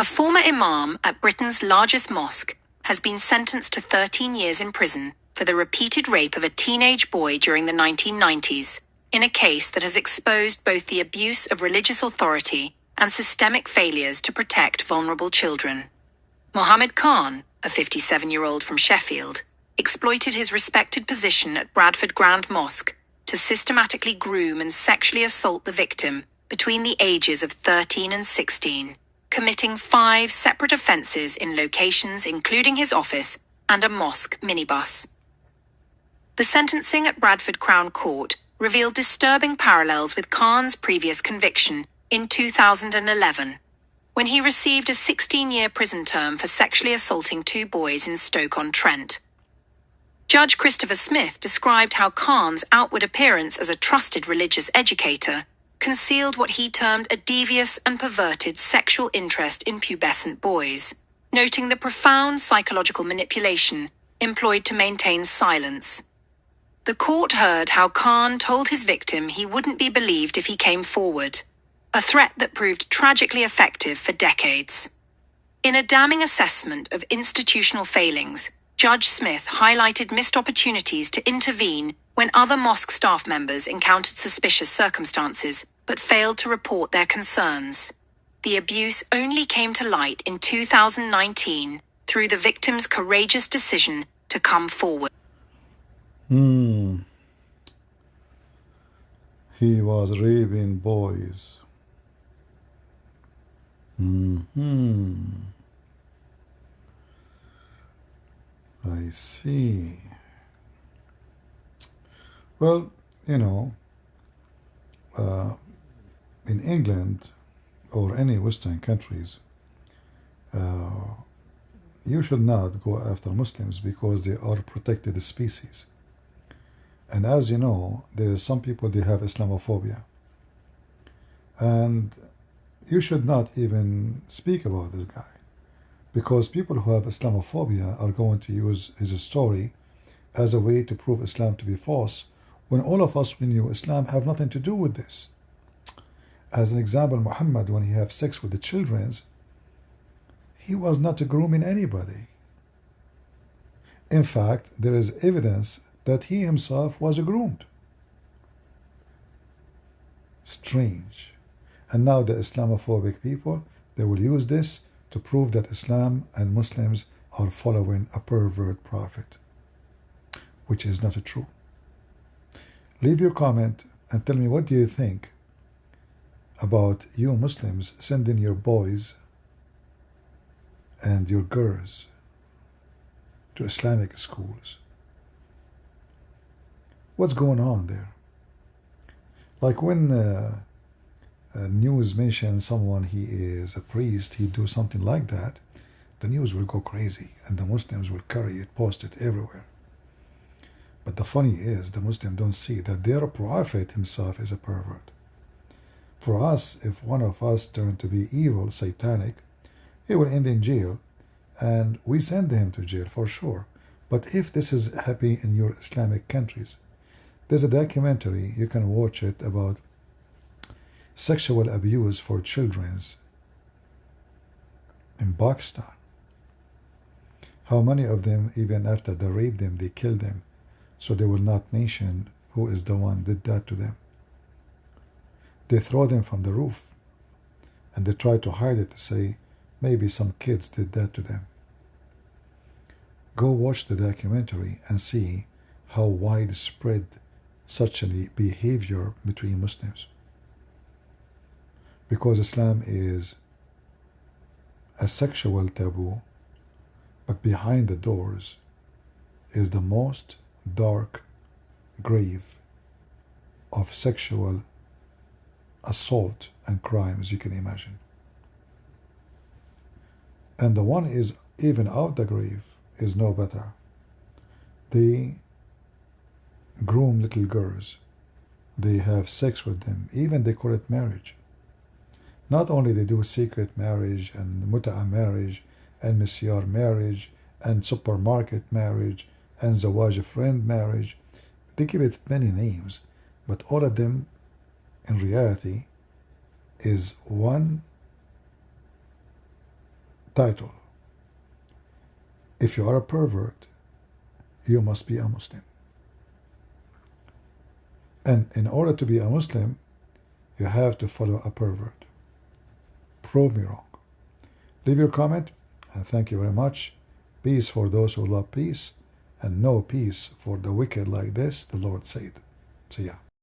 A former Imam at Britain's largest mosque has been sentenced to 13 years in prison for the repeated rape of a teenage boy during the 1990s, in a case that has exposed both the abuse of religious authority and systemic failures to protect vulnerable children. Mohammed Khan, a 57-year-old from Sheffield, exploited his respected position at Bradford Grand Mosque to systematically groom and sexually assault the victim between the ages of 13 and 16, committing 5 separate offences in locations including his office and a mosque minibus. The sentencing at Bradford Crown Court revealed disturbing parallels with Khan's previous conviction in 2011, when he received a 16-year prison term for sexually assaulting 2 boys in Stoke-on-Trent. Judge Christopher Smith described how Khan's outward appearance as a trusted religious educator concealed what he termed a devious and perverted sexual interest in pubescent boys, noting the profound psychological manipulation employed to maintain silence. The court heard how Khan told his victim he wouldn't be believed if he came forward, a threat that proved tragically effective for decades. In a damning assessment of institutional failings, Judge Smith highlighted missed opportunities to intervene when other mosque staff members encountered suspicious circumstances but failed to report their concerns. The abuse only came to light in 2019 through the victim's courageous decision to come forward. He was raping boys. I see. Well, in England or any Western countries, you should not go after Muslims because they are protected species. And as you know, there are some people, they have Islamophobia. And you should not even speak about this guy, because people who have Islamophobia are going to use his story as a way to prove Islam to be false, when all of us who knew Islam have nothing to do with this. As an example, Muhammad, when he had sex with the children, he was not grooming anybody. In fact, there is evidence that he himself was groomed. Strange. And now the Islamophobic people, they will use this to prove that Islam and Muslims are following a pervert prophet, which is not true. Leave your comment and tell me, what do you think about you Muslims sending your boys and your girls to Islamic schools? What's going on there? Like when news mentions someone, he is a priest, he do something like that, the news will go crazy and the Muslims will carry it, post it everywhere. But the funny is, the Muslims don't see that their prophet himself is a pervert. For us, if one of us turned to be evil, satanic, he will end in jail, and we send him to jail for sure. But if this is happening in your Islamic countries, there's a documentary, you can watch it, about sexual abuse for children in Pakistan. How many of them, even after they rape them, they kill them, so they will not mention who is the one did that to them. They throw them from the roof, and they try to hide it to say maybe some kids did that to them. Go watch the documentary and see how widespread such a behavior between Muslims. Because Islam is a sexual taboo, but behind the doors is the most dark grave of sexual assault and crimes you can imagine. And the one is even out the grave is no better. They groom little girls, they have sex with them, even they call it marriage. Not only they do secret marriage and mut'a marriage and misyar marriage and supermarket marriage and zawaj friend marriage, they give it many names, but all of them in reality is one title. If you are a pervert, you must be a Muslim. And in order to be a Muslim, you have to follow a pervert. Prove me wrong. Leave your comment, and thank you very much. Peace for those who love peace, and no peace for the wicked like this, the Lord said. See ya.